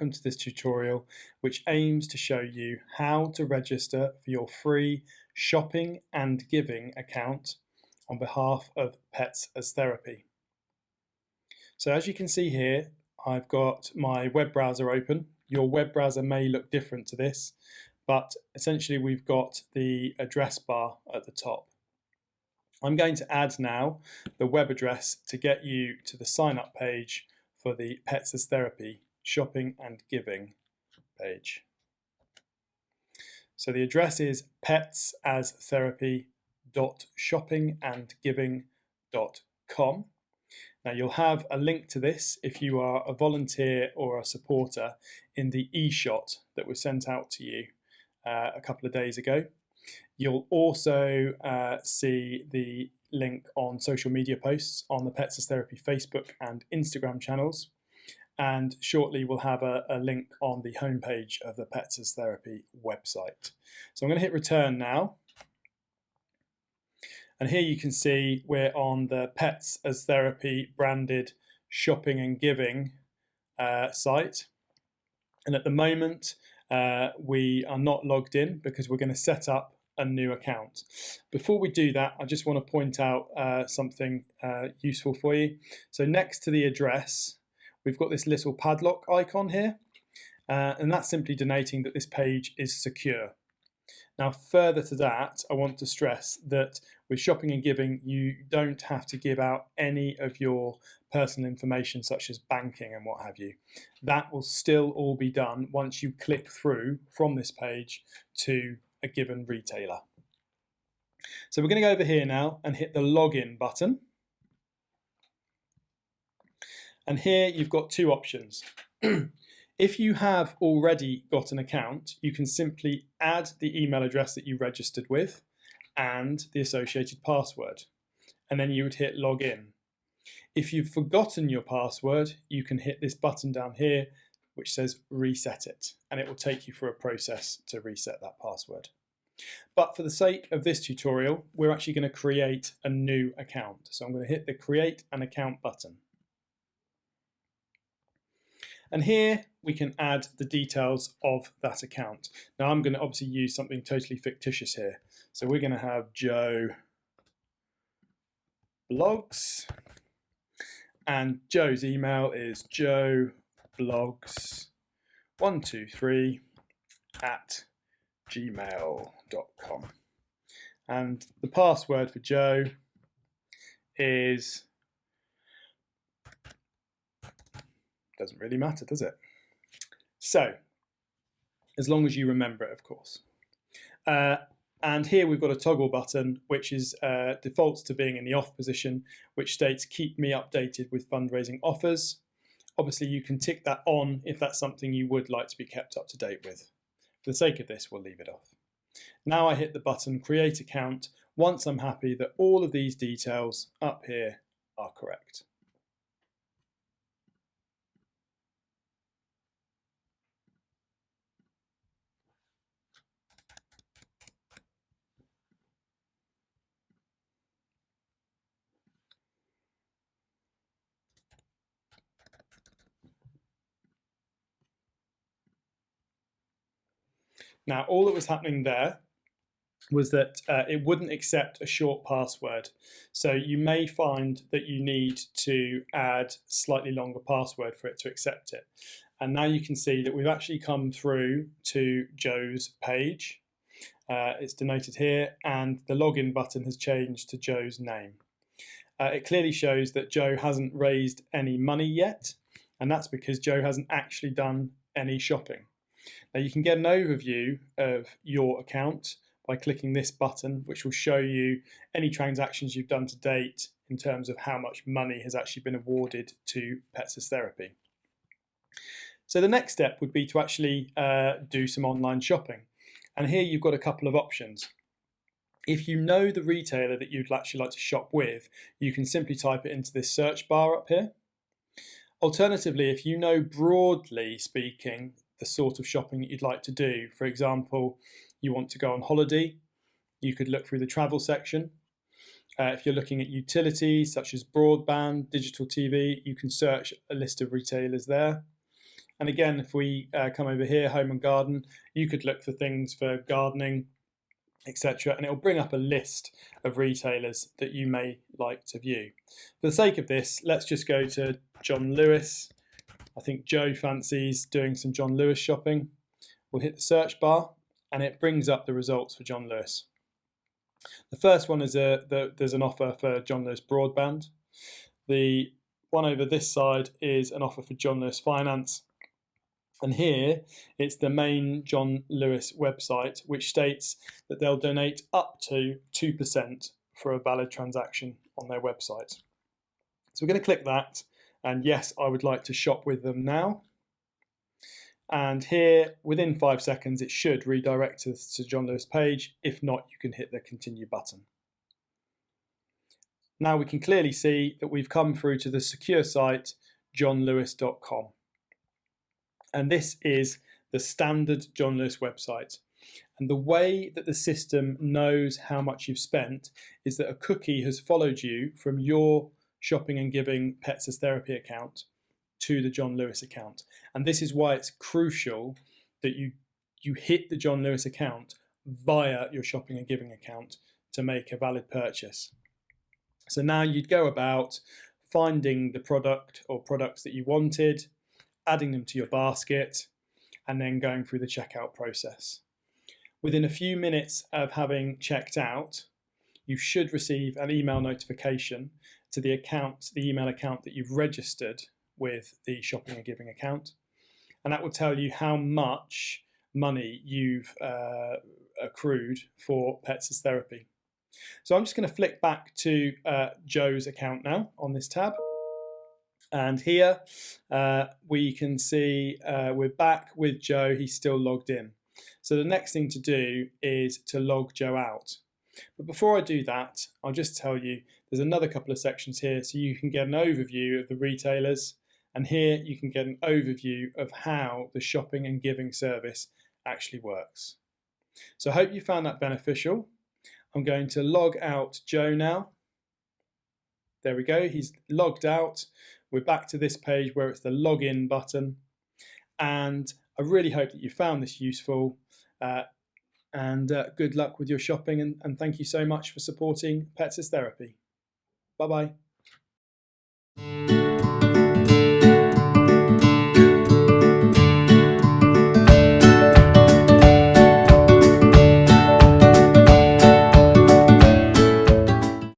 welcome to this tutorial which aims to show you how to register for your free Shopping and Giving account on behalf of Pets as Therapy. So as you can see here, I've got my web browser open. Your web browser may look different to this, but essentially we've got the address bar at the top. I'm going to add now the web address to get you to the sign up page for the Pets as Therapy Shopping and Giving page. So the address is petsastherapy.shoppingandgiving.com. Now you'll have a link to this if you are a volunteer or a supporter in the e-shot that was sent out to you a couple of days ago. You'll also see the link on social media posts on the Pets as Therapy Facebook and Instagram channels. And shortly we'll have a link on the homepage of the Pets as Therapy website. So I'm going to hit return now. And here you can see we're on the Pets as Therapy branded Shopping and Giving site. And at the moment we are not logged in because we're going to set up a new account. Before we do that, I just want to point out something useful for you. So next to the address, we've got this little padlock icon here, and that's simply denoting that this page is secure. Now, further to that, I want to stress that with Shopping and Giving, you don't have to give out any of your personal information, such as banking and what have you. That will still all be done once you click through from this page to a given retailer. So we're going to go over here now and hit the login button. And here you've got two options. If you have already got an account, you can simply add the email address that you registered with and the associated password, and then you would hit login. If you've forgotten your password, you can hit this button down here which says reset it, and it will take you through a process to reset that password. But for the sake of this tutorial, we're actually going to create a new account. So I'm going to hit the create an account button. And here we can add the details of that account. Now I'm going to obviously use something totally fictitious here. So we're going to have Joe Blogs, and Joe's email is joeblogs123@gmail.com. And the password for Joe is, doesn't really matter, does it? So, as long as you remember it, of course. And here we've got a toggle button which is defaults to being in the off position, which states keep me updated with fundraising offers. Obviously you can tick that on if that's something you would like to be kept up to date with. For the sake of this, we'll leave it off. Now I hit the button create account once I'm happy that all of these details up here are correct. Now, all that was happening there was that it wouldn't accept a short password. So you may find that you need to add slightly longer password for it to accept it. And now you can see that we've actually come through to Joe's page. It's denoted here, and the login button has changed to Joe's name. It clearly shows that Joe hasn't raised any money yet, and that's because Joe hasn't actually done any shopping. Now you can get an overview of your account by clicking this button, which will show you any transactions you've done to date in terms of how much money has actually been awarded to Pets as Therapy. So the next step would be to actually do some online shopping. And here you've got a couple of options. If you know the retailer that you'd actually like to shop with, you can simply type it into this search bar up here. Alternatively, if you know, broadly speaking, the sort of shopping that you'd like to do, for example, you want to go on holiday, you could look through the travel section. If you're looking at utilities such as broadband, digital TV, you can search a list of retailers there. And again, if we come over here, home and garden, you could look for things for gardening, etc. And it'll bring up a list of retailers that you may like to view. For the sake of this, let's just go to John Lewis. I think Joe fancies doing some John Lewis shopping. We'll hit the search bar and it brings up the results for John Lewis. The first one is there's an offer for John Lewis broadband. The one over this side is an offer for John Lewis finance. And here it's the main John Lewis website, which states that they'll donate up to 2% for a valid transaction on their website. So we're going to click that, and yes, I would like to shop with them now. And here, within 5 seconds, it should redirect us to John Lewis page. If not, you can hit the continue button. Now we can clearly see that we've come through to the secure site, johnlewis.com. And this is the standard John Lewis website. And the way that the system knows how much you've spent is that a cookie has followed you from your Shopping+Giving Pets as Therapy account to the John Lewis account. And this is why it's crucial that you hit the John Lewis account via your Shopping+Giving account to make a valid purchase. So now you'd go about finding the product or products that you wanted, adding them to your basket, and then going through the checkout process. Within a few minutes of having checked out, you should receive an email notification to the email account that you've registered with the Shopping+Giving account, and that will tell you how much money you've accrued for Pets as Therapy. So I'm just going to flick back to Joe's account now on this tab. And here we can see we're back with Joe. He's still logged in. So the next thing to do is to log Joe out. But before I do that, I'll just tell you there's another couple of sections here so you can get an overview of the retailers. And here you can get an overview of how the Shopping+Giving service actually works. So I hope you found that beneficial. I'm going to log out Joe now. There we go, he's logged out. We're back to this page where it's the login button. And I really hope that you found this useful. Good luck with your shopping, and thank you so much for supporting Pets as Therapy. Bye-bye.